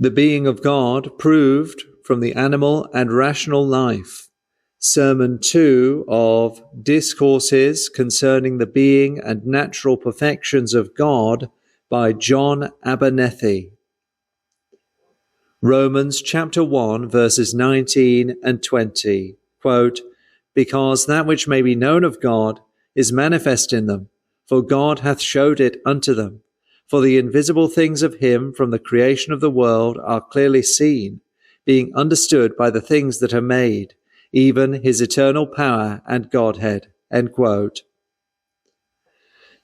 The being of God proved from the animal and rational life. Sermon 2 of Discourses concerning the being and natural perfections of God by John Abernethy. Romans chapter 1 verses 19 and 20, quote, "Because that which may be known of God is manifest in them, for God hath showed it unto them. For the invisible things of him from the creation of the world are clearly seen, being understood by the things that are made, even his eternal power and Godhead." End quote.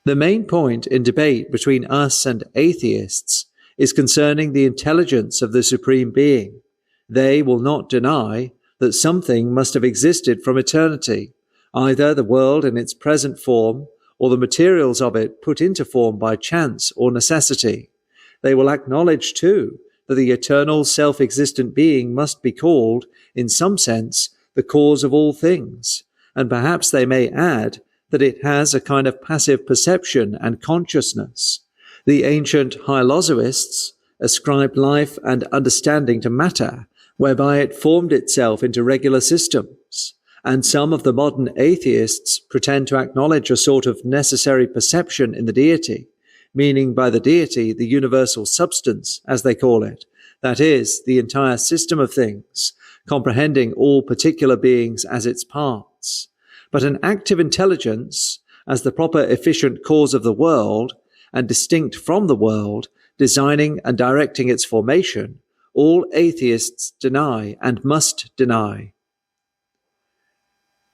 The main point in debate between us and atheists is concerning the intelligence of the Supreme Being. They will not deny that something must have existed from eternity, either the world in its present form or the materials of it put into form by chance or necessity. They will acknowledge, too, that the eternal self-existent being must be called, in some sense, the cause of all things, and perhaps they may add that it has a kind of passive perception and consciousness. The ancient hylozoists ascribed life and understanding to matter, whereby it formed itself into regular systems, and some of the modern atheists pretend to acknowledge a sort of necessary perception in the deity, meaning by the deity the universal substance, as they call it, that is, the entire system of things, comprehending all particular beings as its parts. But an active intelligence, as the proper efficient cause of the world, and distinct from the world, designing and directing its formation, all atheists deny and must deny.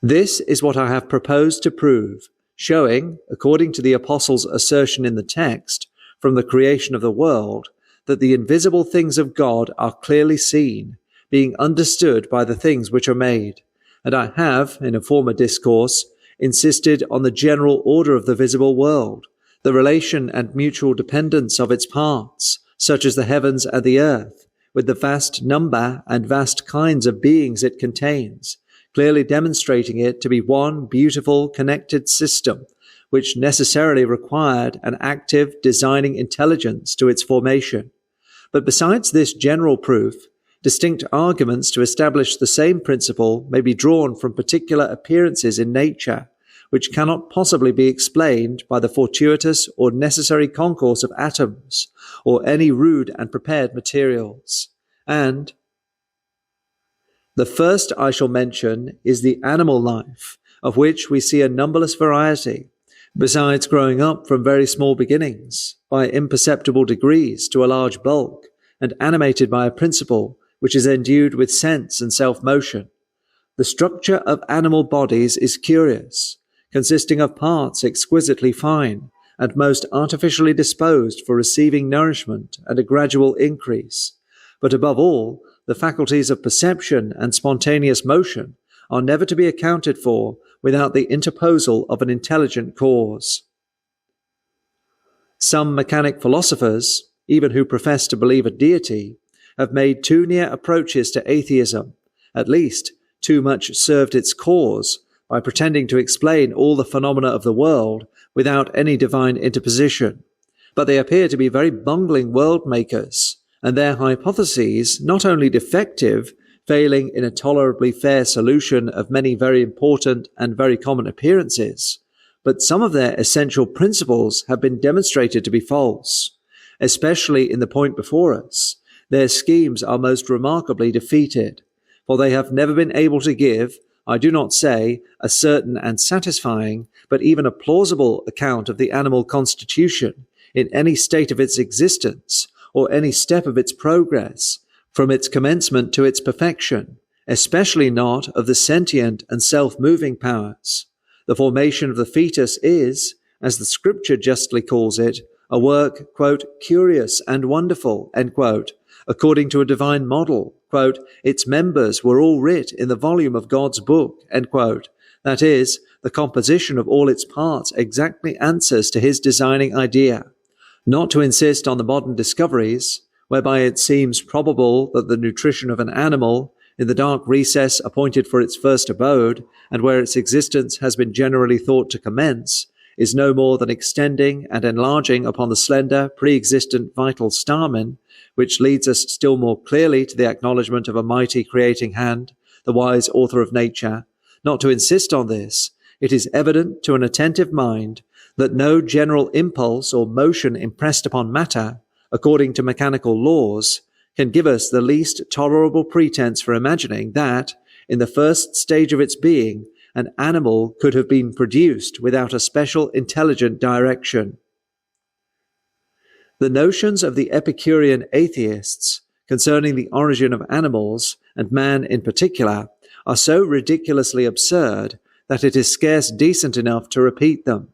This is what I have proposed to prove, showing, according to the Apostle's assertion in the text, from the creation of the world, that the invisible things of God are clearly seen, being understood by the things which are made. And I have, in a former discourse, insisted on the general order of the visible world, the relation and mutual dependence of its parts, such as the heavens and the earth, with the vast number and vast kinds of beings it contains, clearly demonstrating it to be one beautiful connected system, which necessarily required an active designing intelligence to its formation. But besides this general proof, distinct arguments to establish the same principle may be drawn from particular appearances in nature, which cannot possibly be explained by the fortuitous or necessary concourse of atoms, or any rude and prepared materials. And the first I shall mention is the animal life, of which we see a numberless variety, besides growing up from very small beginnings, by imperceptible degrees to a large bulk, and animated by a principle which is endued with sense and self-motion. The structure of animal bodies is curious, consisting of parts exquisitely fine, and most artificially disposed for receiving nourishment and a gradual increase. But above all, the faculties of perception and spontaneous motion are never to be accounted for without the interposal of an intelligent cause. Some mechanic philosophers, even who profess to believe a deity, have made too near approaches to atheism, at least too much served its cause, by pretending to explain all the phenomena of the world without any divine interposition. But they appear to be very bungling world-makers, and their hypotheses not only defective, failing in a tolerably fair solution of many very important and very common appearances, but some of their essential principles have been demonstrated to be false. Especially in the point before us, their schemes are most remarkably defeated, for they have never been able to give, I do not say a certain and satisfying, but even a plausible account of the animal constitution in any state of its existence, or any step of its progress, from its commencement to its perfection, especially not of the sentient and self-moving powers. The formation of the fetus is, as the Scripture justly calls it, a work, quote, curious and wonderful, end quote, according to a divine model, quote, its members were all writ in the volume of God's book, end quote. That is, the composition of all its parts exactly answers to his designing idea. Not to insist on the modern discoveries, whereby it seems probable that the nutrition of an animal, in the dark recess appointed for its first abode, and where its existence has been generally thought to commence, is no more than extending and enlarging upon the slender, pre-existent vital stamen, which leads us still more clearly to the acknowledgement of a mighty creating hand, the wise author of nature. Not to insist on this, it is evident to an attentive mind that no general impulse or motion impressed upon matter, according to mechanical laws, can give us the least tolerable pretense for imagining that, in the first stage of its being, an animal could have been produced without a special intelligent direction. The notions of the Epicurean atheists concerning the origin of animals, and man in particular, are so ridiculously absurd that it is scarce decent enough to repeat them.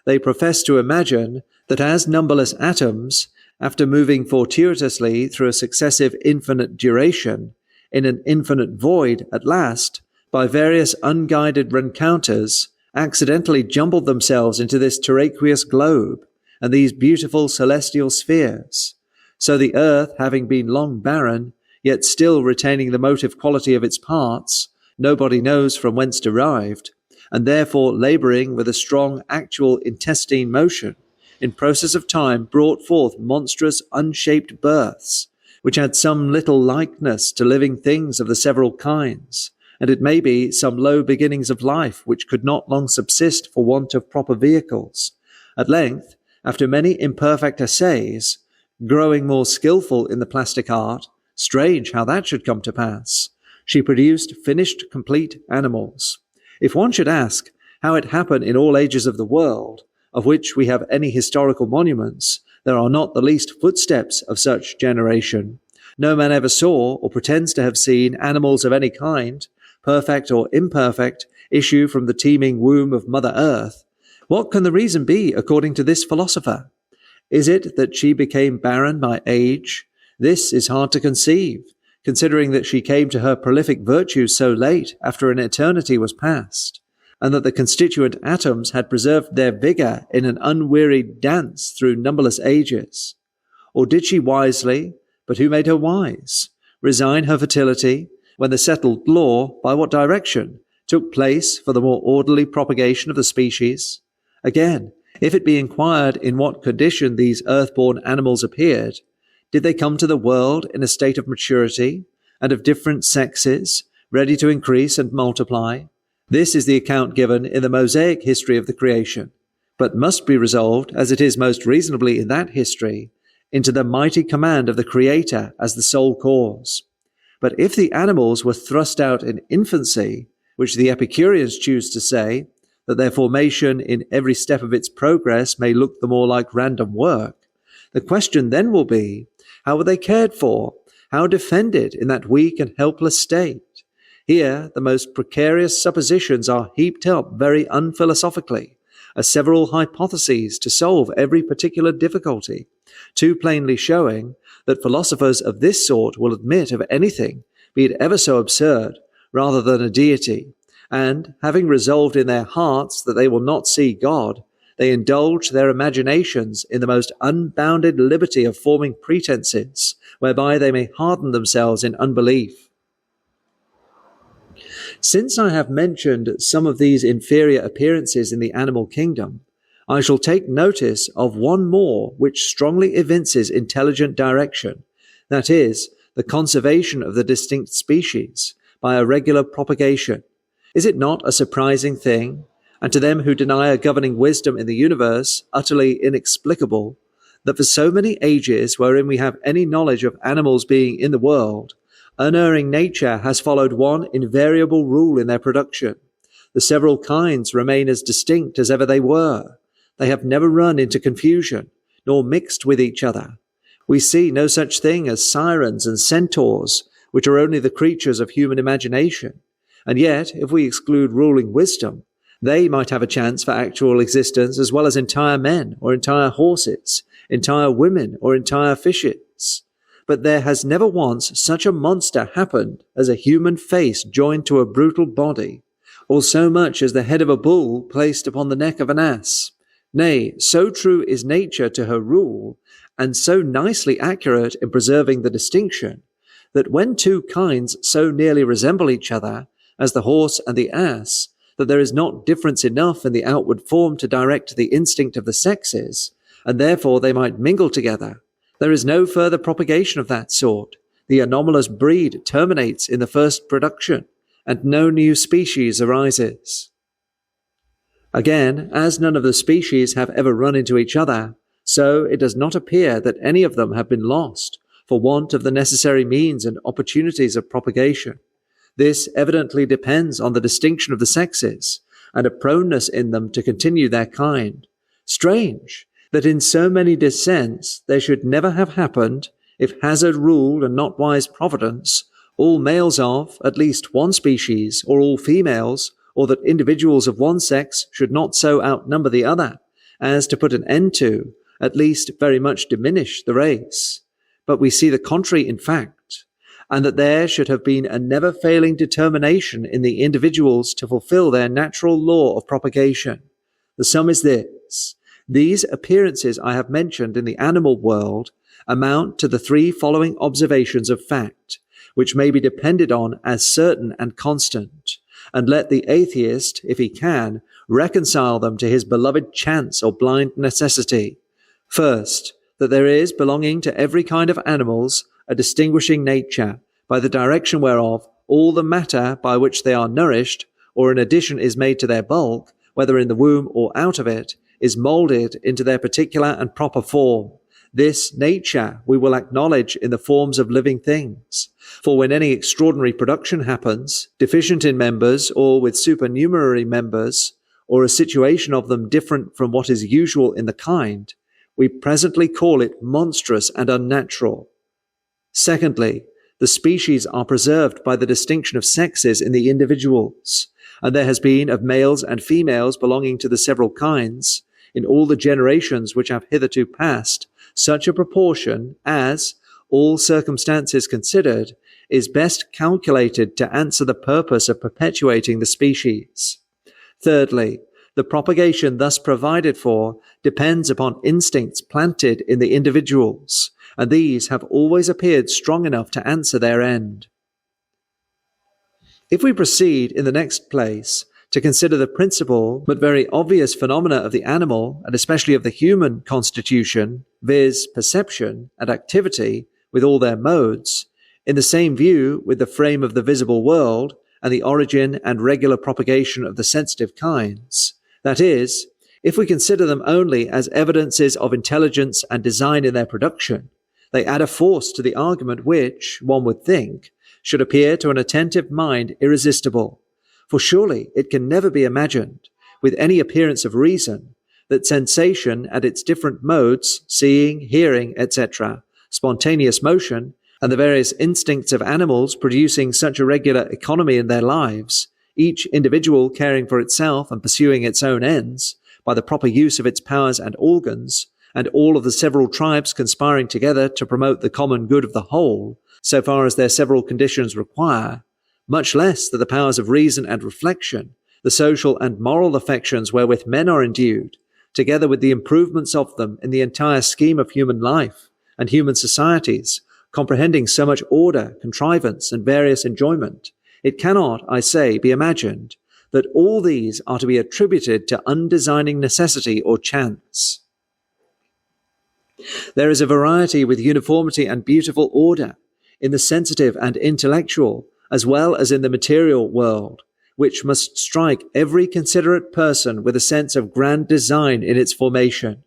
They profess to imagine that as numberless atoms, after moving fortuitously through a successive infinite duration, in an infinite void at last, by various unguided rencounters, accidentally jumbled themselves into this terraqueous globe, and these beautiful celestial spheres. So the earth, having been long barren, yet still retaining the motive quality of its parts, nobody knows from whence derived, and therefore labouring with a strong actual intestine motion, in process of time brought forth monstrous unshaped births, which had some little likeness to living things of the several kinds, and it may be some low beginnings of life which could not long subsist for want of proper vehicles. At length, after many imperfect essays, growing more skilful in the plastic art, strange how that should come to pass, she produced finished complete animals. If one should ask how it happened in all ages of the world, of which we have any historical monuments, there are not the least footsteps of such generation. No man ever saw, or pretends to have seen, animals of any kind, perfect or imperfect, issue from the teeming womb of Mother Earth. What can the reason be, according to this philosopher? Is it that she became barren by age? This is hard to conceive, considering that she came to her prolific virtues so late after an eternity was past, and that the constituent atoms had preserved their vigour in an unwearied dance through numberless ages. Or did she wisely, but who made her wise, resign her fertility, when the settled law, by what direction, took place for the more orderly propagation of the species? Again, if it be inquired in what condition these earth-born animals appeared, did they come to the world in a state of maturity, and of different sexes, ready to increase and multiply? This is the account given in the Mosaic history of the creation, but must be resolved, as it is most reasonably in that history, into the mighty command of the Creator as the sole cause. But if the animals were thrust out in infancy, which the Epicureans choose to say, that their formation in every step of its progress may look the more like random work, the question then will be, how were they cared for? How defended in that weak and helpless state? Here the most precarious suppositions are heaped up very unphilosophically, as several hypotheses to solve every particular difficulty, too plainly showing that philosophers of this sort will admit of anything, be it ever so absurd, rather than a deity, and, having resolved in their hearts that they will not see God, they indulge their imaginations in the most unbounded liberty of forming pretenses, whereby they may harden themselves in unbelief. Since I have mentioned some of these inferior appearances in the animal kingdom, I shall take notice of one more which strongly evinces intelligent direction, that is, the conservation of the distinct species by a regular propagation. Is it not a surprising thing, and to them who deny a governing wisdom in the universe utterly inexplicable, that for so many ages wherein we have any knowledge of animals being in the world, unerring nature has followed one invariable rule in their production. The several kinds remain as distinct as ever they were. They have never run into confusion, nor mixed with each other. We see no such thing as sirens and centaurs, which are only the creatures of human imagination. And yet, if we exclude ruling wisdom, they might have a chance for actual existence as well as entire men or entire horses, entire women or entire fishes. But there has never once such a monster happened as a human face joined to a brutal body, or so much as the head of a bull placed upon the neck of an ass. Nay, so true is nature to her rule, and so nicely accurate in preserving the distinction, that when two kinds so nearly resemble each other, as the horse and the ass, that there is not difference enough in the outward form to direct the instinct of the sexes, and therefore they might mingle together, There is no further propagation of that sort. The anomalous breed terminates in the first production, and no new species arises. Again, as none of the species have ever run into each other, so it does not appear that any of them have been lost for want of the necessary means and opportunities of propagation. This evidently depends on the distinction of the sexes, and a proneness in them to continue their kind. Strange that in so many descents there should never have happened, if hazard ruled and not wise providence, all males of at least one species, or all females, or that individuals of one sex should not so outnumber the other, as to put an end to, at least very much diminish, the race. But we see the contrary in fact, and that there should have been a never-failing determination in the individuals to fulfill their natural law of propagation. The sum is this: these appearances I have mentioned in the animal world amount to the three following observations of fact, which may be depended on as certain and constant, and let the atheist, if he can, reconcile them to his beloved chance or blind necessity. First, that there is belonging to every kind of animals a distinguishing nature, by the direction whereof all the matter by which they are nourished, or an addition is made to their bulk, whether in the womb or out of it, is moulded into their particular and proper form. This nature we will acknowledge in the forms of living things. For when any extraordinary production happens, deficient in members or with supernumerary members, or a situation of them different from what is usual in the kind, we presently call it monstrous and unnatural. Secondly, the species are preserved by the distinction of sexes in the individuals, and there has been of males and females belonging to the several kinds, in all the generations which have hitherto passed, such a proportion as, all circumstances considered, is best calculated to answer the purpose of perpetuating the species. Thirdly, the propagation thus provided for depends upon instincts planted in the individuals, and these have always appeared strong enough to answer their end. If we proceed in the next place to consider the principal but very obvious phenomena of the animal, and especially of the human constitution, viz. Perception and activity with all their modes, in the same view with the frame of the visible world and the origin and regular propagation of the sensitive kinds, that is, if we consider them only as evidences of intelligence and design in their production, they add a force to the argument which, one would think, should appear to an attentive mind irresistible. For surely it can never be imagined, with any appearance of reason, that sensation and its different modes, seeing, hearing, etc., spontaneous motion, and the various instincts of animals producing such a regular economy in their lives, each individual caring for itself and pursuing its own ends, by the proper use of its powers and organs, and all of the several tribes conspiring together to promote the common good of the whole, so far as their several conditions require, much less that the powers of reason and reflection, the social and moral affections wherewith men are endued, together with the improvements of them in the entire scheme of human life and human societies, comprehending so much order, contrivance, and various enjoyment, it cannot, I say, be imagined that all these are to be attributed to undesigning necessity or chance. There is a variety with uniformity and beautiful order in the sensitive and intellectual, as well as in the material world, which must strike every considerate person with a sense of grand design in its formation.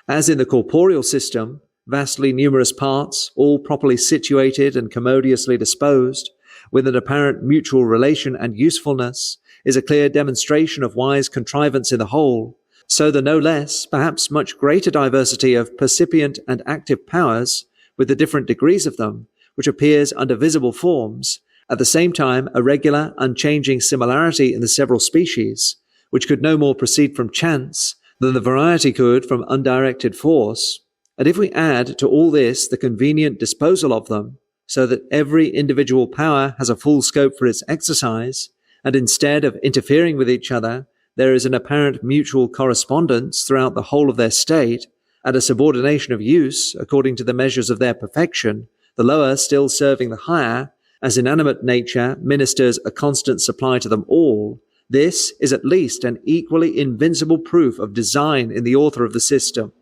As in the corporeal system, vastly numerous parts, all properly situated and commodiously disposed, with an apparent mutual relation and usefulness, is a clear demonstration of wise contrivance in the whole, so the no less, perhaps much greater diversity of percipient and active powers, with the different degrees of them, which appears under visible forms, at the same time a regular, unchanging similarity in the several species, which could no more proceed from chance than the variety could from undirected force. And if we add to all this the convenient disposal of them, so that every individual power has a full scope for its exercise, and instead of interfering with each other, there is an apparent mutual correspondence throughout the whole of their state, and a subordination of use according to the measures of their perfection, the lower still serving the higher, as inanimate nature ministers a constant supply to them all, this is at least an equally invincible proof of design in the author of the system.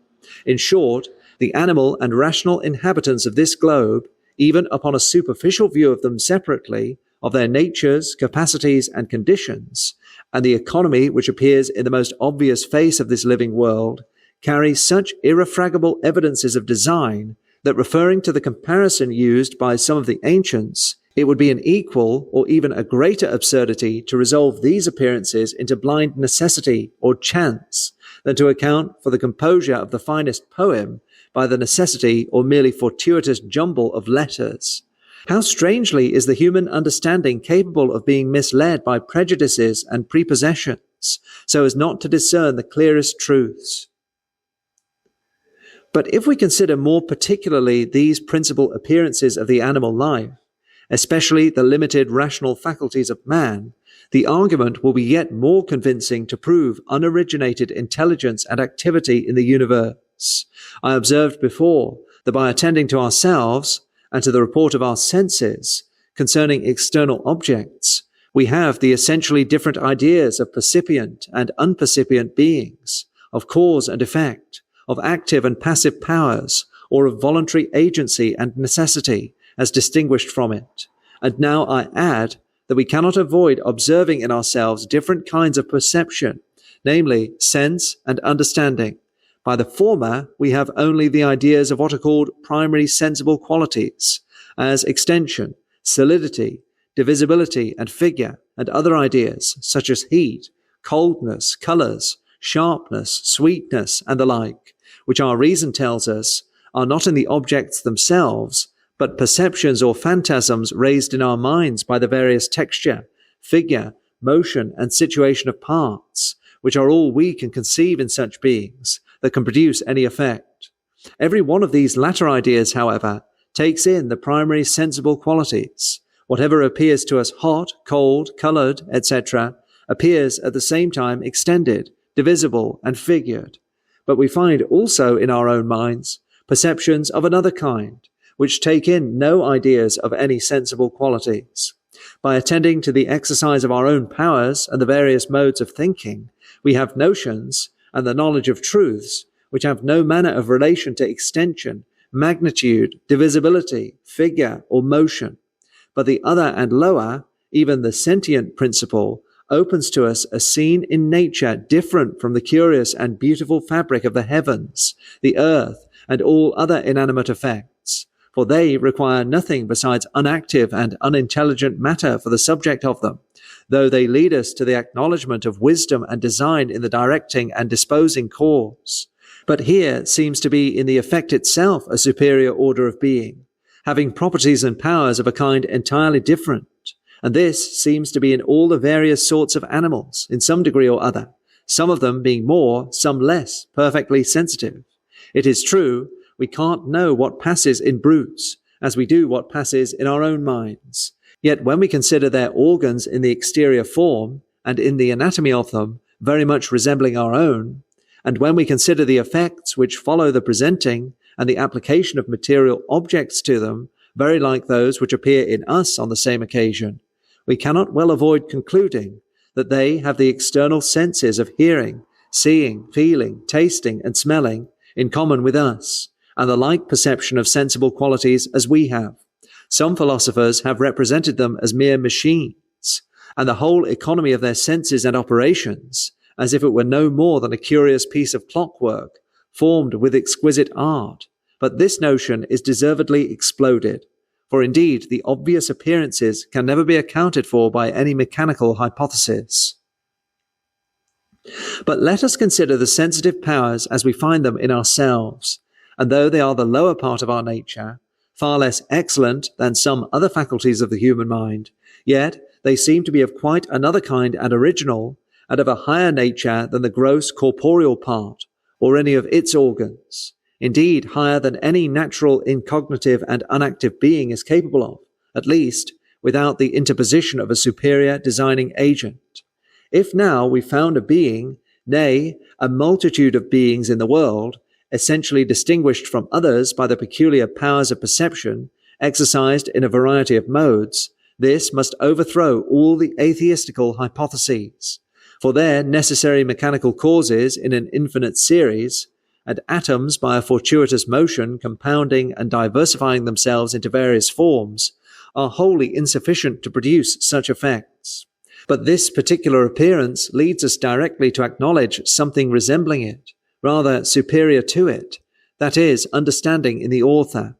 In short, The animal and rational inhabitants of this globe, even upon a superficial view of them separately, of their natures, capacities, and conditions, and the economy which appears in the most obvious face of this living world, carry such irrefragable evidences of design that, referring to the comparison used by some of the ancients, it would be an equal or even a greater absurdity to resolve these appearances into blind necessity or chance than to account for the composure of the finest poem by the necessity or merely fortuitous jumble of letters. How strangely is the human understanding capable of being misled by prejudices and prepossessions, so as not to discern the clearest truths. But if we consider more particularly these principal appearances of the animal life, especially the limited rational faculties of man, the argument will be yet more convincing to prove unoriginated intelligence and activity in the universe. I observed before that by attending to ourselves and to the report of our senses concerning external objects, we have the essentially different ideas of percipient and unpercipient beings, of cause and effect, of active and passive powers, or of voluntary agency and necessity, as distinguished from it. And now I add that we cannot avoid observing in ourselves different kinds of perception, namely sense and understanding. By the former, we have only the ideas of what are called primary sensible qualities, as extension, solidity, divisibility, and figure, and other ideas such as heat, coldness, colors, sharpness, sweetness, and the like, which our reason tells us are not in the objects themselves, but perceptions or phantasms raised in our minds by the various texture, figure, motion, and situation of parts, which are all we can conceive in such beings that can produce any effect. Every one of these latter ideas, however, takes in the primary sensible qualities. Whatever appears to us hot, cold, colored, etc., appears at the same time extended, divisible, and figured. But we find also in our own minds perceptions of another kind, which take in no ideas of any sensible qualities. By attending to the exercise of our own powers and the various modes of thinking, we have notions and the knowledge of truths which have no manner of relation to extension, magnitude, divisibility, figure, or motion. But the other and lower, even the sentient principle, opens to us a scene in nature different from the curious and beautiful fabric of the heavens, the earth, and all other inanimate effects, for they require nothing besides unactive and unintelligent matter for the subject of them, though they lead us to the acknowledgement of wisdom and design in the directing and disposing cause. But here seems to be in the effect itself a superior order of being, having properties and powers of a kind entirely different, and this seems to be in all the various sorts of animals, in some degree or other, some of them being more, some less, perfectly sensitive. It is true, we can't know what passes in brutes, as we do what passes in our own minds. Yet when we consider their organs in the exterior form, and in the anatomy of them, very much resembling our own, and when we consider the effects which follow the presenting and the application of material objects to them, very like those which appear in us on the same occasion, we cannot well avoid concluding that they have the external senses of hearing, seeing, feeling, tasting, and smelling in common with us, and the like perception of sensible qualities as we have. Some philosophers have represented them as mere machines, and the whole economy of their senses and operations, as if it were no more than a curious piece of clockwork, formed with exquisite art. But this notion is deservedly exploded, for indeed the obvious appearances can never be accounted for by any mechanical hypothesis. But let us consider the sensitive powers as we find them in ourselves, and though they are the lower part of our nature, far less excellent than some other faculties of the human mind, yet they seem to be of quite another kind and original, and of a higher nature than the gross corporeal part, or any of its organs, indeed higher than any natural incognitive and unactive being is capable of, at least without the interposition of a superior designing agent. If now we found a being, nay, a multitude of beings in the world, essentially distinguished from others by the peculiar powers of perception, exercised in a variety of modes, this must overthrow all the atheistical hypotheses, for their necessary mechanical causes in an infinite series, and atoms by a fortuitous motion compounding and diversifying themselves into various forms, are wholly insufficient to produce such effects. But this particular appearance leads us directly to acknowledge something resembling it, rather superior to it, that is, understanding in the author.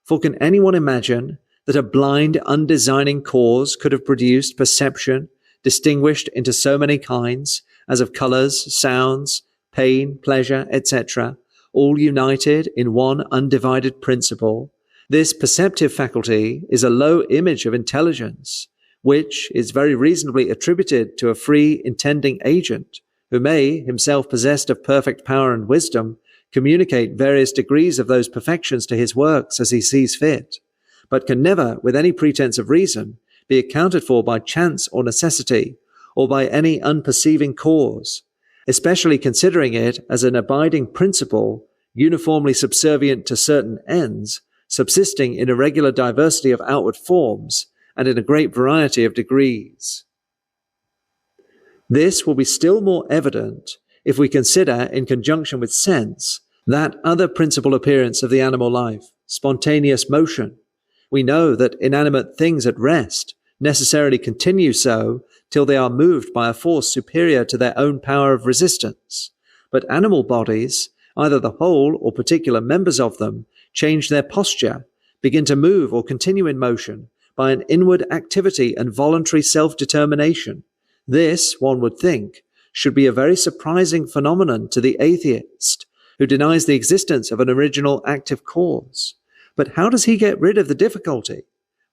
For can anyone imagine that a blind, undesigning cause could have produced perception, distinguished into so many kinds, as of colours, sounds, pain, pleasure, etc., all united in one undivided principle? This perceptive faculty is a low image of intelligence, which is very reasonably attributed to a free intending agent, who may, himself possessed of perfect power and wisdom, communicate various degrees of those perfections to his works as he sees fit, but can never, with any pretense of reason, be accounted for by chance or necessity, or by any unperceiving cause, especially considering it as an abiding principle, uniformly subservient to certain ends, subsisting in a regular diversity of outward forms, and in a great variety of degrees. This will be still more evident if we consider, in conjunction with sense, that other principal appearance of the animal life, spontaneous motion. We know that inanimate things at rest necessarily continue so till they are moved by a force superior to their own power of resistance. But animal bodies, either the whole or particular members of them, change their posture, begin to move or continue in motion by an inward activity and voluntary self-determination. This, one would think, should be a very surprising phenomenon to the atheist, who denies the existence of an original active cause. But how does he get rid of the difficulty?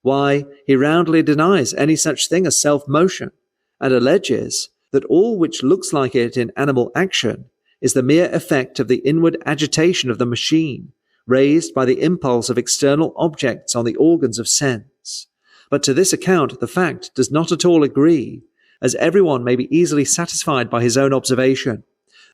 Why, he roundly denies any such thing as self-motion, and alleges that all which looks like it in animal action is the mere effect of the inward agitation of the machine, raised by the impulse of external objects on the organs of sense. But to this account the fact does not at all agree, as everyone may be easily satisfied by his own observation.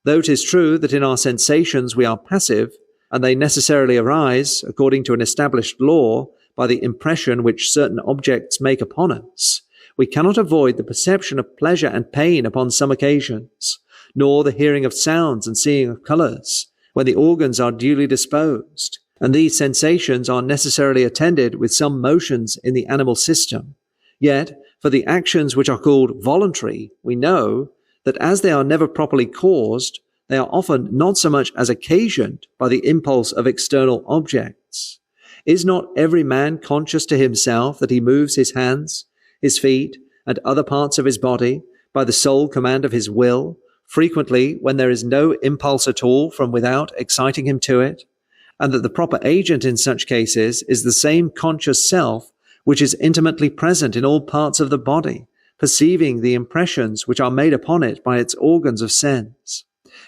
Though it is true that in our sensations we are passive, and they necessarily arise, according to an established law, by the impression which certain objects make upon us, we cannot avoid the perception of pleasure and pain upon some occasions, nor the hearing of sounds and seeing of colours, when the organs are duly disposed, and these sensations are necessarily attended with some motions in the animal system. Yet, for the actions which are called voluntary, we know that as they are never properly caused, they are often not so much as occasioned by the impulse of external objects. Is not every man conscious to himself that he moves his hands, his feet, and other parts of his body by the sole command of his will, frequently when there is no impulse at all from without exciting him to it, and that the proper agent in such cases is the same conscious self which is intimately present in all parts of the body, perceiving the impressions which are made upon it by its organs of sense?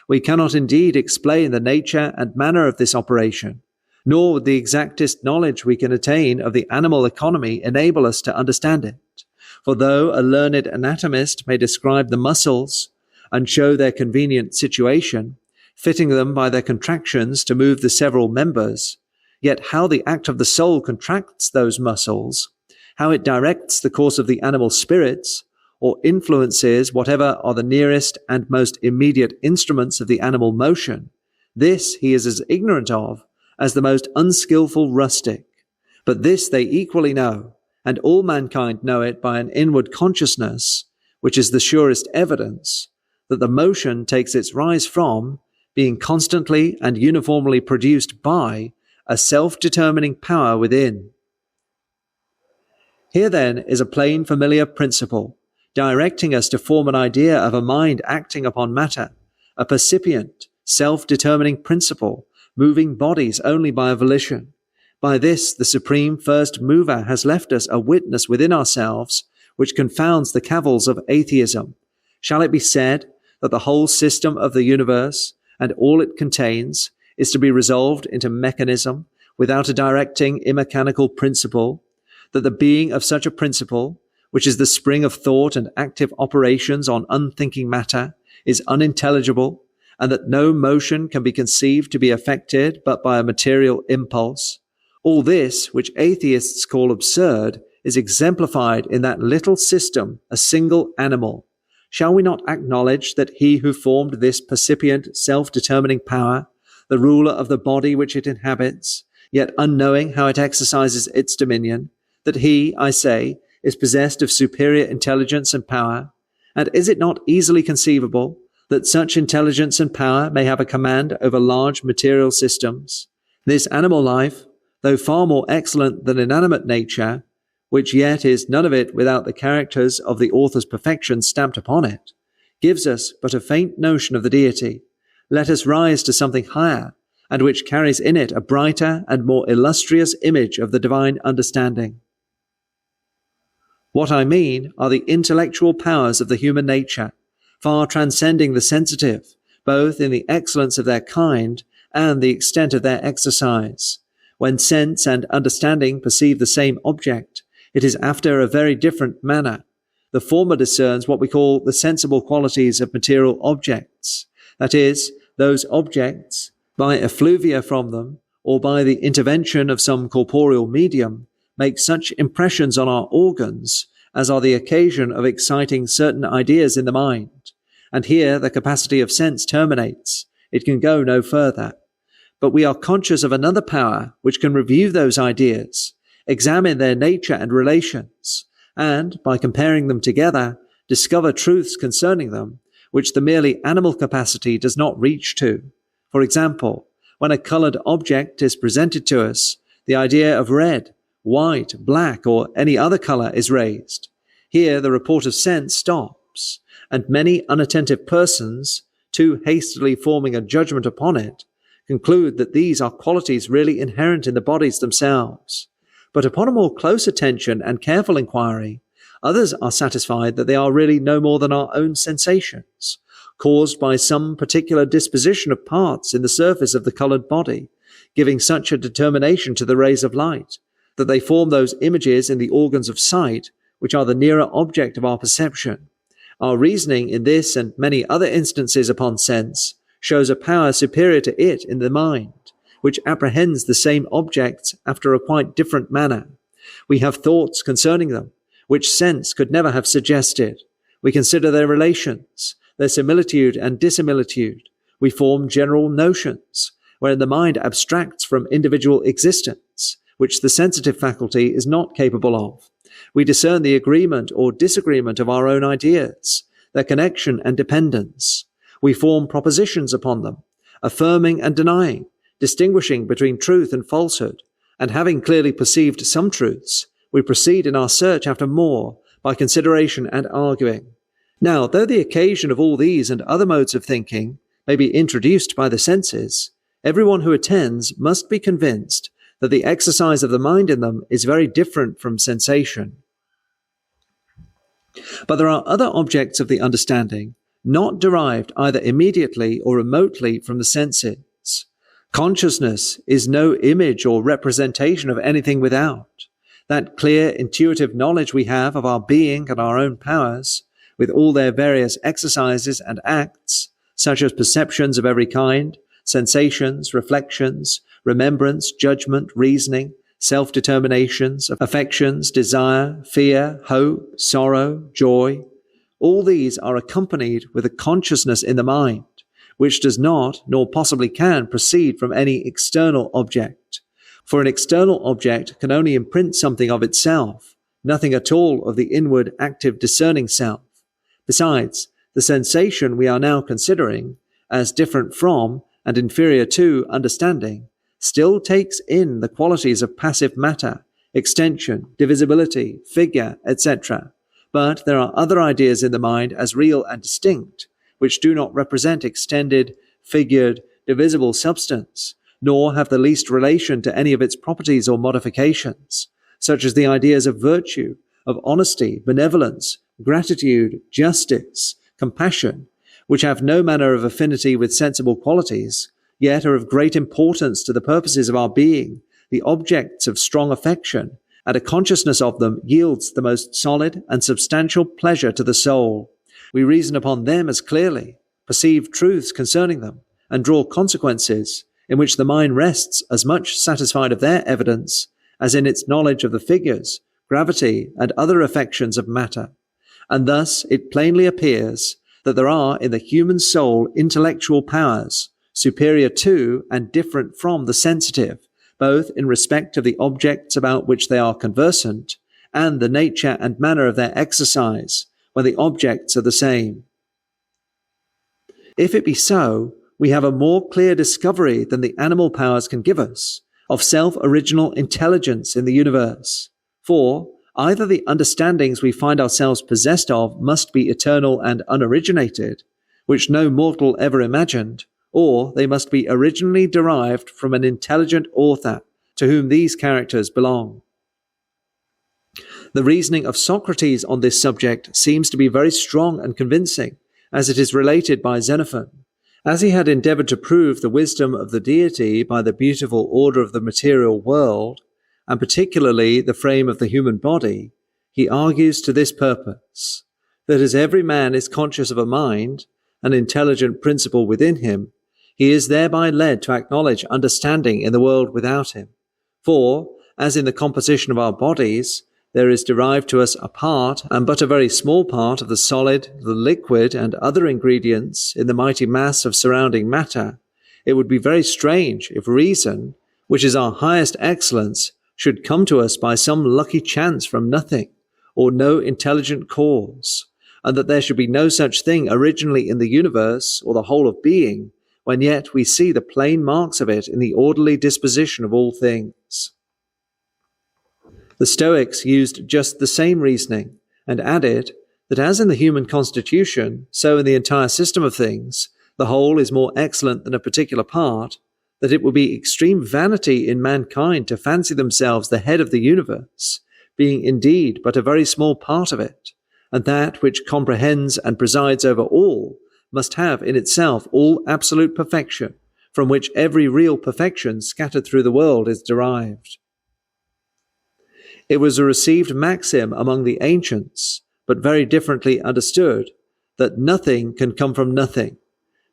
We cannot indeed explain the nature and manner of this operation, nor would the exactest knowledge we can attain of the animal economy enable us to understand it. For though a learned anatomist may describe the muscles and show their convenient situation, fitting them by their contractions to move the several members, yet how the act of the soul contracts those muscles, how it directs the course of the animal spirits, or influences whatever are the nearest and most immediate instruments of the animal motion, this he is as ignorant of as the most unskilful rustic. But this they equally know, and all mankind know it by an inward consciousness, which is the surest evidence that the motion takes its rise from, being constantly and uniformly produced by, a self-determining power within. Here then is a plain familiar principle, directing us to form an idea of a mind acting upon matter, a percipient, self-determining principle, moving bodies only by a volition. By this the Supreme First Mover has left us a witness within ourselves which confounds the cavils of atheism. Shall it be said that the whole system of the universe and all it contains is to be resolved into mechanism without a directing immechanical principle, that the being of such a principle, which is the spring of thought and active operations on unthinking matter, is unintelligible, and that no motion can be conceived to be effected but by a material impulse? All this, which atheists call absurd, is exemplified in that little system, a single animal. Shall we not acknowledge that he who formed this percipient, self-determining power, the ruler of the body which it inhabits, yet unknowing how it exercises its dominion, that he, I say, is possessed of superior intelligence and power? And is it not easily conceivable that such intelligence and power may have a command over large material systems? This animal life, though far more excellent than inanimate nature, which yet is none of it without the characters of the author's perfection stamped upon it, gives us but a faint notion of the deity. Let us rise to something higher, and which carries in it a brighter and more illustrious image of the divine understanding. What I mean are the intellectual powers of the human nature, far transcending the sensitive, both in the excellence of their kind and the extent of their exercise. When sense and understanding perceive the same object, it is after a very different manner. The former discerns what we call the sensible qualities of material objects, that is, those objects, by effluvia from them, or by the intervention of some corporeal medium, make such impressions on our organs as are the occasion of exciting certain ideas in the mind. And here the capacity of sense terminates. It can go no further. But we are conscious of another power which can review those ideas, examine their nature and relations, and, by comparing them together, discover truths concerning them, which the merely animal capacity does not reach to. For example, when a colored object is presented to us, the idea of red, white, black, or any other color is raised. Here the report of sense stops, and many unattentive persons, too hastily forming a judgment upon it, conclude that these are qualities really inherent in the bodies themselves. But upon a more close attention and careful inquiry, others are satisfied that they are really no more than our own sensations, caused by some particular disposition of parts in the surface of the colored body, giving such a determination to the rays of light, that they form those images in the organs of sight, which are the nearer object of our perception. Our reasoning in this and many other instances upon sense shows a power superior to it in the mind, which apprehends the same objects after a quite different manner. We have thoughts concerning them, which sense could never have suggested. We consider their relations, their similitude and dissimilitude. We form general notions, wherein the mind abstracts from individual existence, which the sensitive faculty is not capable of. We discern the agreement or disagreement of our own ideas, their connection and dependence. We form propositions upon them, affirming and denying, distinguishing between truth and falsehood, and having clearly perceived some truths, we proceed in our search after more by consideration and arguing. Now, though the occasion of all these and other modes of thinking may be introduced by the senses, everyone who attends must be convinced that the exercise of the mind in them is very different from sensation. But there are other objects of the understanding, not derived either immediately or remotely from the senses. Consciousness is no image or representation of anything without. That clear, intuitive knowledge we have of our being and our own powers, with all their various exercises and acts, such as perceptions of every kind, sensations, reflections, remembrance, judgment, reasoning, self-determinations, affections, desire, fear, hope, sorrow, joy, all these are accompanied with a consciousness in the mind, which does not, nor possibly can, proceed from any external object. For an external object can only imprint something of itself, nothing at all of the inward, active, discerning self. Besides, the sensation we are now considering, as different from and inferior to understanding, still takes in the qualities of passive matter, extension, divisibility, figure, etc. But there are other ideas in the mind as real and distinct, which do not represent extended, figured, divisible substance, nor have the least relation to any of its properties or modifications, such as the ideas of virtue, of honesty, benevolence, gratitude, justice, compassion, which have no manner of affinity with sensible qualities, yet are of great importance to the purposes of our being, the objects of strong affection, and a consciousness of them yields the most solid and substantial pleasure to the soul. We reason upon them as clearly, perceive truths concerning them, and draw consequences, in which the mind rests as much satisfied of their evidence as in its knowledge of the figures, gravity, and other affections of matter. And thus it plainly appears that there are in the human soul intellectual powers, superior to and different from the sensitive, both in respect of the objects about which they are conversant, and the nature and manner of their exercise, when the objects are the same. If it be so, we have a more clear discovery than the animal powers can give us of self-original intelligence in the universe. For either the understandings we find ourselves possessed of must be eternal and unoriginated, which no mortal ever imagined, or they must be originally derived from an intelligent author to whom these characters belong. The reasoning of Socrates on this subject seems to be very strong and convincing, as it is related by Xenophon. As he had endeavored to prove the wisdom of the deity by the beautiful order of the material world, and particularly the frame of the human body, he argues to this purpose, that as every man is conscious of a mind, an intelligent principle within him, he is thereby led to acknowledge understanding in the world without him. For, as in the composition of our bodies, there is derived to us a part, and but a very small part, of the solid, the liquid, and other ingredients in the mighty mass of surrounding matter, it would be very strange if reason, which is our highest excellence, should come to us by some lucky chance from nothing, or no intelligent cause, and that there should be no such thing originally in the universe, or the whole of being, when yet we see the plain marks of it in the orderly disposition of all things. The Stoics used just the same reasoning, and added that as in the human constitution, so in the entire system of things, the whole is more excellent than a particular part, that it would be extreme vanity in mankind to fancy themselves the head of the universe, being indeed but a very small part of it, and that which comprehends and presides over all must have in itself all absolute perfection, from which every real perfection scattered through the world is derived. It was a received maxim among the ancients, but very differently understood, that nothing can come from nothing.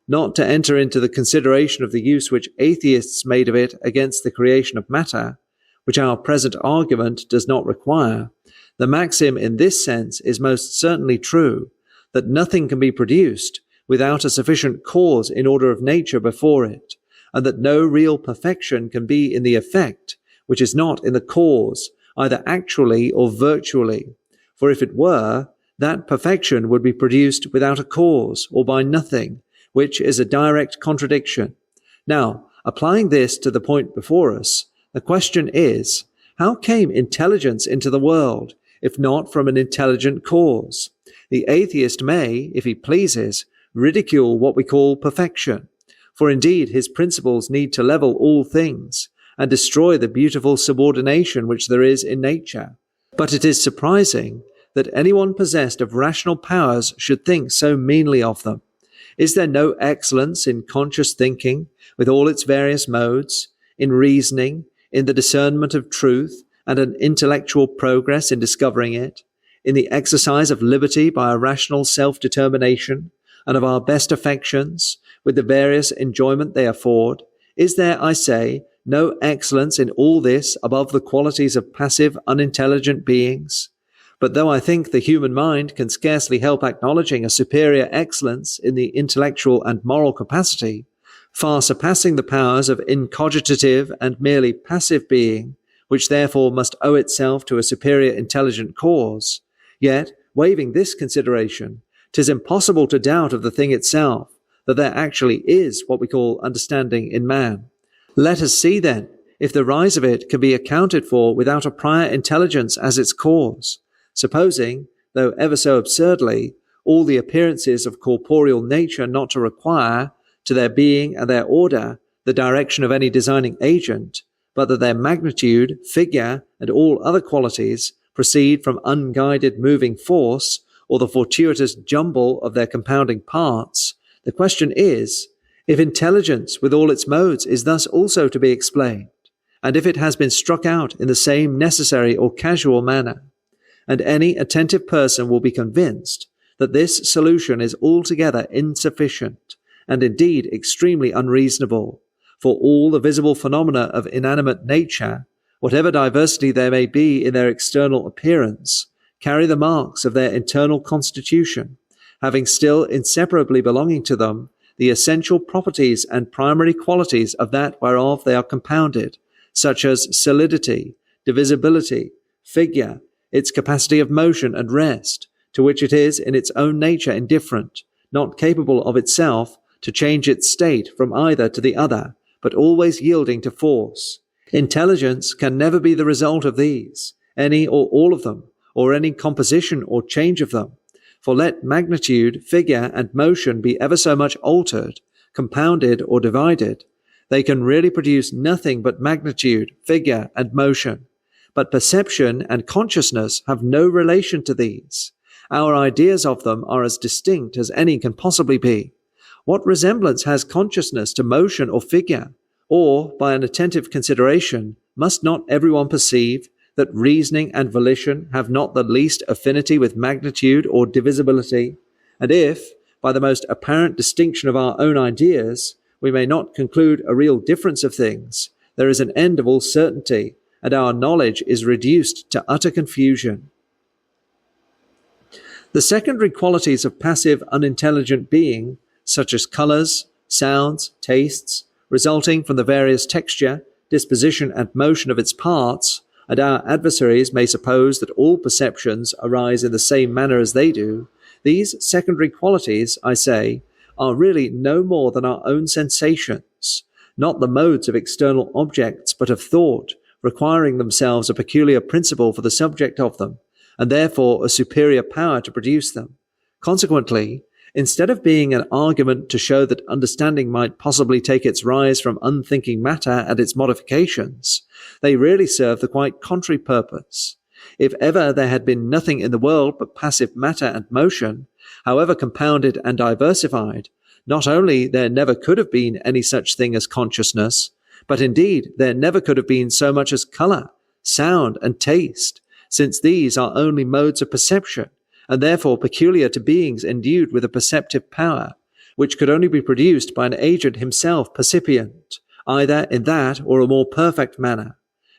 Not to enter into the consideration of the use which atheists made of it against the creation of matter, which our present argument does not require, the maxim in this sense is most certainly true, that nothing can be produced without a sufficient cause in order of nature before it, and that no real perfection can be in the effect, which is not in the cause, either actually or virtually. For if it were, that perfection would be produced without a cause, or by nothing, which is a direct contradiction. Now, applying this to the point before us, the question is, how came intelligence into the world, if not from an intelligent cause? The atheist may, if he pleases, ridicule what we call perfection, for indeed his principles need to level all things, and destroy the beautiful subordination which there is in nature. But it is surprising that anyone possessed of rational powers should think so meanly of them. Is there no excellence in conscious thinking, with all its various modes, in reasoning, in the discernment of truth, and an intellectual progress in discovering it, in the exercise of liberty by a rational self-determination, and of our best affections, with the various enjoyment they afford? Is there, I say, no excellence in all this above the qualities of passive, unintelligent beings? But though I think the human mind can scarcely help acknowledging a superior excellence in the intellectual and moral capacity, far surpassing the powers of incogitative and merely passive being, which therefore must owe itself to a superior intelligent cause, yet, waiving this consideration, 'tis impossible to doubt of the thing itself, that there actually is what we call understanding in man. Let us see, then, if the rise of it can be accounted for without a prior intelligence as its cause, supposing, though ever so absurdly, all the appearances of corporeal nature not to require, to their being and their order, the direction of any designing agent, but that their magnitude, figure, and all other qualities proceed from unguided moving force, or the fortuitous jumble of their compounding parts. The question is, if intelligence with all its modes is thus also to be explained, and if it has been struck out in the same necessary or casual manner, and any attentive person will be convinced that this solution is altogether insufficient, and indeed extremely unreasonable, for all the visible phenomena of inanimate nature, whatever diversity there may be in their external appearance, carry the marks of their internal constitution, having still inseparably belonging to them the essential properties and primary qualities of that whereof they are compounded, such as solidity, divisibility, figure, its capacity of motion and rest, to which it is in its own nature indifferent, not capable of itself to change its state from either to the other, but always yielding to force. Intelligence can never be the result of these, any or all of them, or any composition or change of them. For let magnitude, figure, and motion be ever so much altered, compounded, or divided, they can really produce nothing but magnitude, figure, and motion. But perception and consciousness have no relation to these. Our ideas of them are as distinct as any can possibly be. What resemblance has consciousness to motion or figure? Or, by an attentive consideration, must not everyone perceive that reasoning and volition have not the least affinity with magnitude or divisibility? And if, by the most apparent distinction of our own ideas, we may not conclude a real difference of things, there is an end of all certainty, and our knowledge is reduced to utter confusion. The secondary qualities of passive, unintelligent being, such as colors, sounds, tastes, resulting from the various texture, disposition, and motion of its parts, and our adversaries may suppose that all perceptions arise in the same manner as they do, these secondary qualities, I say, are really no more than our own sensations, not the modes of external objects, but of thought, requiring themselves a peculiar principle for the subject of them, and therefore a superior power to produce them. Consequently, instead of being an argument to show that understanding might possibly take its rise from unthinking matter and its modifications, they really serve the quite contrary purpose. If ever there had been nothing in the world but passive matter and motion, however compounded and diversified, not only there never could have been any such thing as consciousness, but indeed there never could have been so much as color, sound, and taste, since these are only modes of perception, and therefore peculiar to beings endued with a perceptive power, which could only be produced by an agent himself percipient, either in that or a more perfect manner.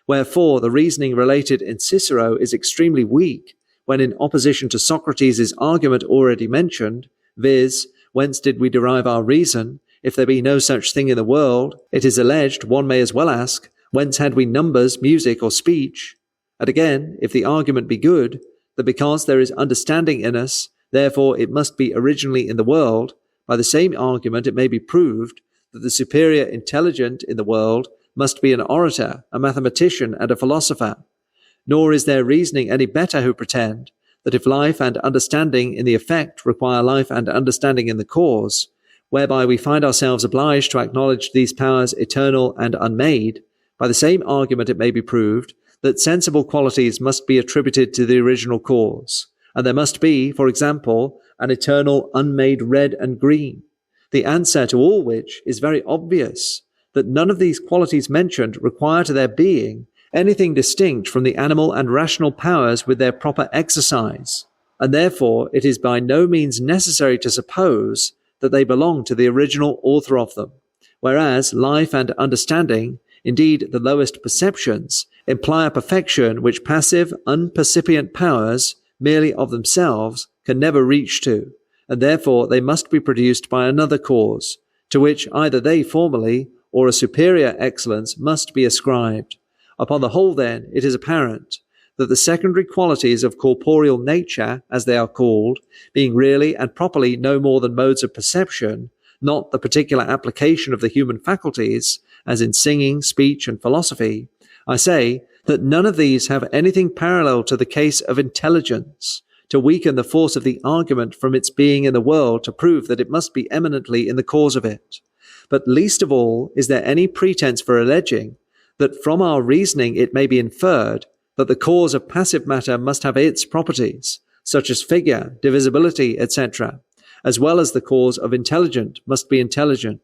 Wherefore the reasoning related in Cicero is extremely weak, when in opposition to Socrates' argument already mentioned, viz., whence did we derive our reason? If there be no such thing in the world, it is alleged, one may as well ask, whence had we numbers, music, or speech? And again, if the argument be good, that because there is understanding in us, therefore it must be originally in the world, by the same argument it may be proved that the superior intelligent in the world must be an orator, a mathematician, and a philosopher. Nor is their reasoning any better who pretend that if life and understanding in the effect require life and understanding in the cause, whereby we find ourselves obliged to acknowledge these powers eternal and unmade, by the same argument it may be proved that sensible qualities must be attributed to the original cause, and there must be, for example, an eternal unmade red and green. The answer to all which is very obvious, that none of these qualities mentioned require to their being anything distinct from the animal and rational powers with their proper exercise, and therefore it is by no means necessary to suppose that they belong to the original author of them, whereas life and understanding, indeed the lowest perceptions, imply a perfection which passive, unpercipient powers, merely of themselves, can never reach to, and therefore they must be produced by another cause, to which either they formerly or a superior excellence must be ascribed. Upon the whole, then, it is apparent that the secondary qualities of corporeal nature, as they are called, being really and properly no more than modes of perception, not the particular application of the human faculties, as in singing, speech, and philosophy, I say that none of these have anything parallel to the case of intelligence, to weaken the force of the argument from its being in the world to prove that it must be eminently in the cause of it. But least of all is there any pretense for alleging that from our reasoning it may be inferred that the cause of passive matter must have its properties, such as figure, divisibility, etc., as well as the cause of intelligent must be intelligent.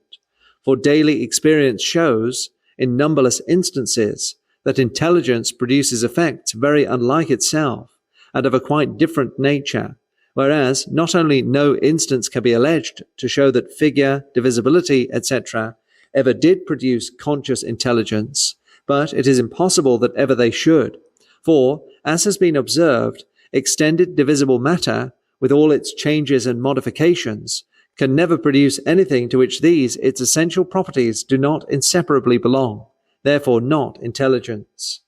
For daily experience shows, in numberless instances, that intelligence produces effects very unlike itself, and of a quite different nature, whereas not only no instance can be alleged to show that figure, divisibility, etc., ever did produce conscious intelligence, but it is impossible that ever they should. For, as has been observed, extended divisible matter, with all its changes and modifications, can never produce anything to which these, its essential properties, do not inseparably belong, therefore not intelligence.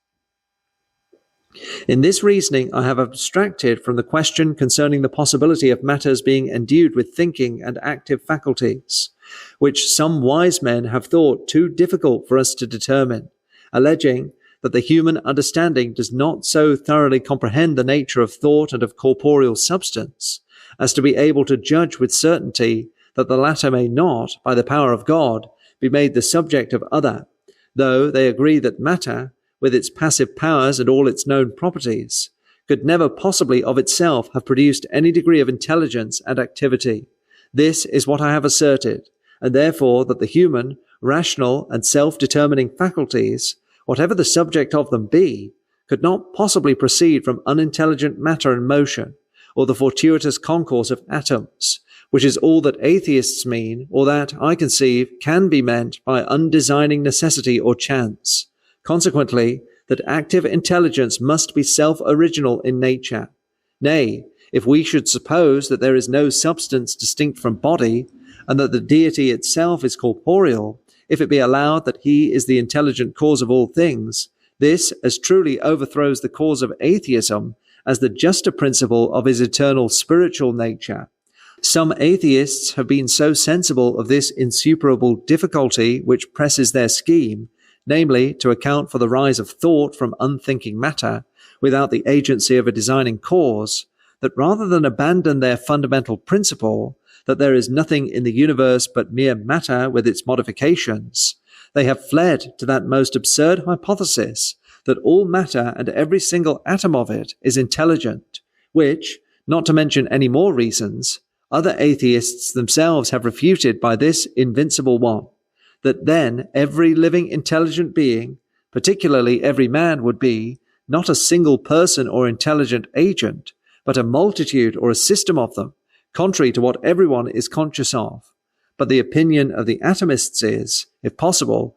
In this reasoning I have abstracted from the question concerning the possibility of matters being endued with thinking and active faculties, which some wise men have thought too difficult for us to determine, alleging that the human understanding does not so thoroughly comprehend the nature of thought and of corporeal substance as to be able to judge with certainty that the latter may not, by the power of God, be made the subject of other, though they agree that matter, with its passive powers and all its known properties, could never possibly of itself have produced any degree of intelligence and activity. This is what I have asserted, and therefore that the human, rational, and self-determining faculties, whatever the subject of them be, could not possibly proceed from unintelligent matter and motion, or the fortuitous concourse of atoms, which is all that atheists mean, or that, I conceive, can be meant by undesigning necessity or chance. Consequently, that active intelligence must be self-original in nature. Nay, if we should suppose that there is no substance distinct from body, and that the deity itself is corporeal, if it be allowed that he is the intelligent cause of all things, this as truly overthrows the cause of atheism as the juster principle of his eternal spiritual nature. Some atheists have been so sensible of this insuperable difficulty which presses their scheme, namely, to account for the rise of thought from unthinking matter, without the agency of a designing cause, that rather than abandon their fundamental principle, that there is nothing in the universe but mere matter with its modifications, they have fled to that most absurd hypothesis that all matter and every single atom of it is intelligent, which, not to mention any more reasons, other atheists themselves have refuted by this invincible one, that then every living intelligent being, particularly every man, would be, not a single person or intelligent agent, but a multitude or a system of them, contrary to what everyone is conscious of. But the opinion of the atomists is, if possible,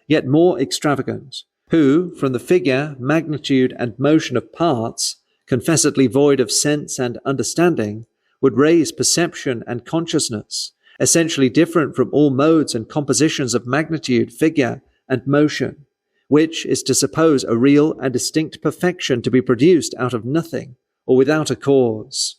yet more extravagant, who, from the figure, magnitude, and motion of parts, confessedly void of sense and understanding, would raise perception and consciousness, essentially different from all modes and compositions of magnitude, figure, and motion, which is to suppose a real and distinct perfection to be produced out of nothing, or without a cause.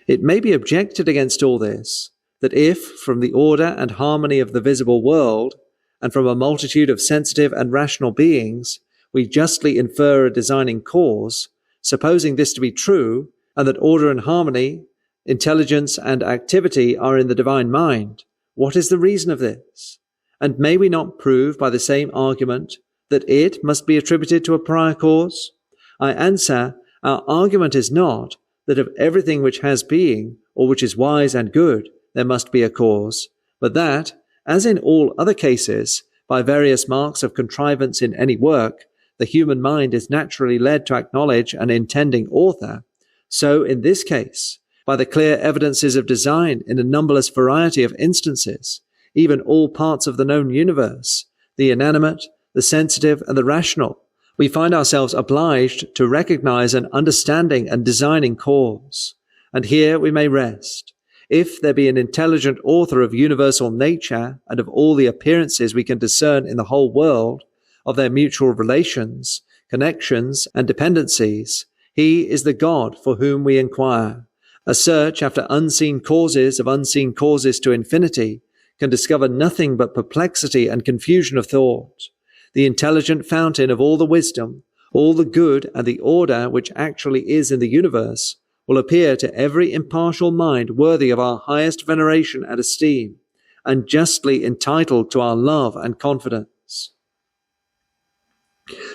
It may be objected against all this, that if, from the order and harmony of the visible world, and from a multitude of sensitive and rational beings, we justly infer a designing cause, supposing this to be true, and that order and harmony, intelligence and activity are in the divine mind, what is the reason of this? And may we not prove by the same argument that it must be attributed to a prior cause? I answer, our argument is not that of everything which has being, or which is wise and good, there must be a cause, but that, as in all other cases, by various marks of contrivance in any work, the human mind is naturally led to acknowledge an intending author, so in this case, by the clear evidences of design in a numberless variety of instances, even all parts of the known universe, the inanimate, the sensitive, and the rational, we find ourselves obliged to recognize an understanding and designing cause. And here we may rest. If there be an intelligent author of universal nature and of all the appearances we can discern in the whole world, of their mutual relations, connections, and dependencies, he is the God for whom we inquire. A search after unseen causes of unseen causes to infinity can discover nothing but perplexity and confusion of thought. The intelligent fountain of all the wisdom, all the good and the order which actually is in the universe, will appear to every impartial mind worthy of our highest veneration and esteem, and justly entitled to our love and confidence.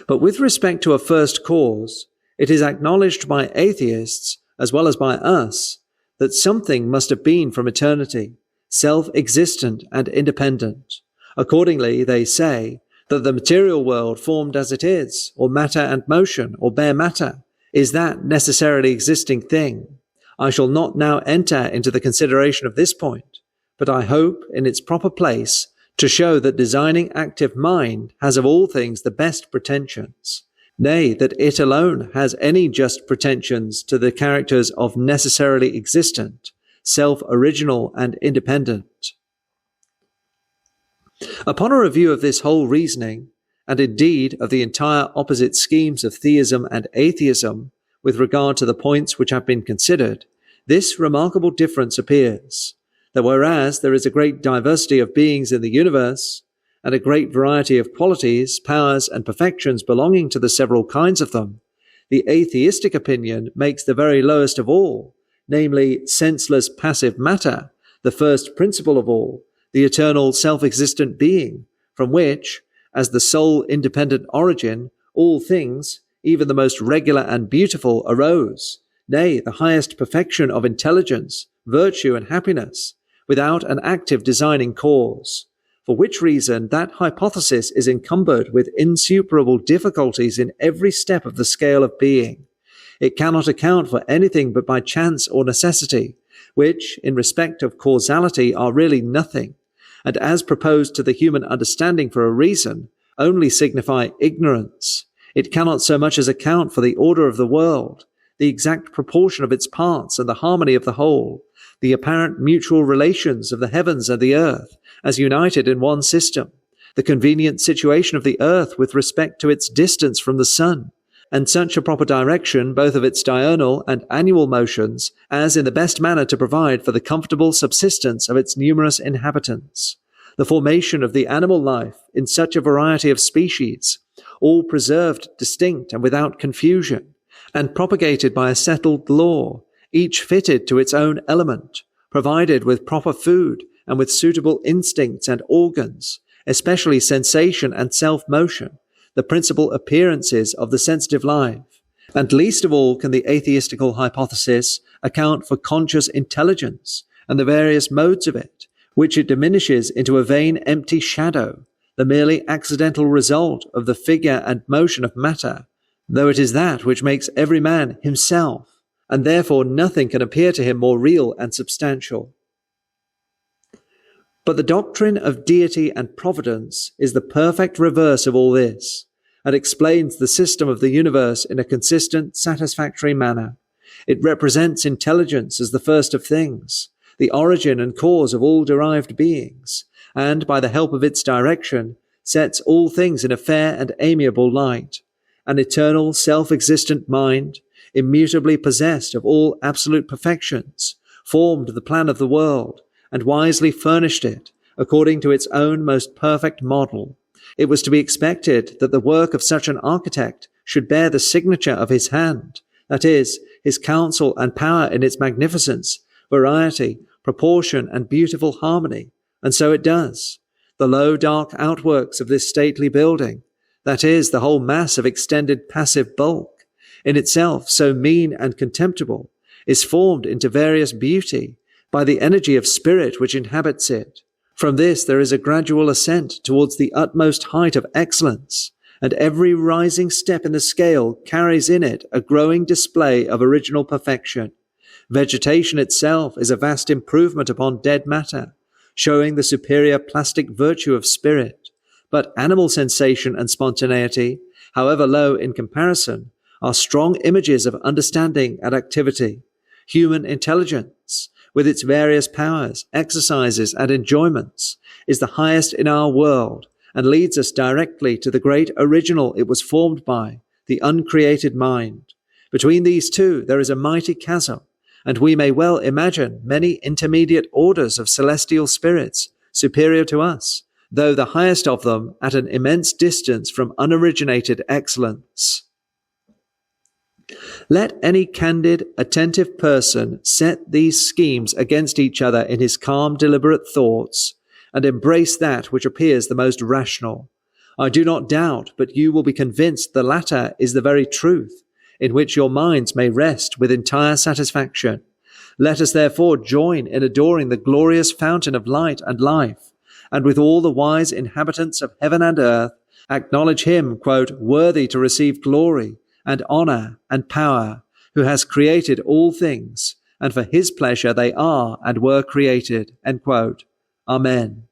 But with respect to a first cause, it is acknowledged by atheists, as well as by us, that something must have been from eternity, self-existent and independent. Accordingly, they say that the material world formed as it is, or matter and motion, or bare matter, is that necessarily existing thing. I shall not now enter into the consideration of this point, but I hope, in its proper place, to show that designing active mind has of all things the best pretensions, nay, that it alone has any just pretensions to the characters of necessarily existent, self-original and independent. Upon a review of this whole reasoning, and indeed of the entire opposite schemes of theism and atheism with regard to the points which have been considered, this remarkable difference appears, that whereas there is a great diversity of beings in the universe, and a great variety of qualities, powers, and perfections belonging to the several kinds of them, the atheistic opinion makes the very lowest of all, namely senseless passive matter, the first principle of all, the eternal self-existent being, from which, as the sole independent origin, all things, even the most regular and beautiful, arose, nay, the highest perfection of intelligence, virtue, and happiness, without an active designing cause. For which reason that hypothesis is encumbered with insuperable difficulties in every step of the scale of being. It cannot account for anything but by chance or necessity, which, in respect of causality, are really nothing, and as proposed to the human understanding for a reason, only signify ignorance. It cannot so much as account for the order of the world, the exact proportion of its parts and the harmony of the whole, the apparent mutual relations of the heavens and the earth, as united in one system, the convenient situation of the earth with respect to its distance from the sun, and such a proper direction both of its diurnal and annual motions as in the best manner to provide for the comfortable subsistence of its numerous inhabitants, the formation of the animal life in such a variety of species, all preserved distinct and without confusion, and propagated by a settled law, each fitted to its own element, provided with proper food and with suitable instincts and organs, especially sensation and self-motion, the principal appearances of the sensitive life. And least of all can the atheistical hypothesis account for conscious intelligence and the various modes of it, which it diminishes into a vain empty shadow, the merely accidental result of the figure and motion of matter, though it is that which makes every man himself, and therefore nothing can appear to him more real and substantial. But the doctrine of deity and providence is the perfect reverse of all this, and explains the system of the universe in a consistent, satisfactory manner. It represents intelligence as the first of things, the origin and cause of all derived beings, and by the help of its direction, sets all things in a fair and amiable light, an eternal, self-existent mind, immutably possessed of all absolute perfections, formed the plan of the world, and wisely furnished it, according to its own most perfect model. It was to be expected that the work of such an architect should bear the signature of his hand, that is, his counsel and power in its magnificence, variety, proportion, and beautiful harmony, and so it does. The low, dark outworks of this stately building, that is, the whole mass of extended passive bulk, in itself so mean and contemptible, is formed into various beauty by the energy of spirit which inhabits it. From this there is a gradual ascent towards the utmost height of excellence, and every rising step in the scale carries in it a growing display of original perfection. Vegetation itself is a vast improvement upon dead matter, showing the superior plastic virtue of spirit, but animal sensation and spontaneity, however low in comparison, are strong images of understanding and activity. Human intelligence, with its various powers, exercises, and enjoyments, is the highest in our world, and leads us directly to the great original it was formed by, the uncreated mind. Between these two there is a mighty chasm, and we may well imagine many intermediate orders of celestial spirits superior to us, though the highest of them at an immense distance from unoriginated excellence. Let any candid, attentive person set these schemes against each other in his calm, deliberate thoughts, and embrace that which appears the most rational. I do not doubt, but you will be convinced the latter is the very truth, in which your minds may rest with entire satisfaction. Let us therefore join in adoring the glorious fountain of light and life, and with all the wise inhabitants of heaven and earth, acknowledge him, quote, worthy to receive glory and honor and power, who has created all things, and for his pleasure they are and were created. End quote. Amen.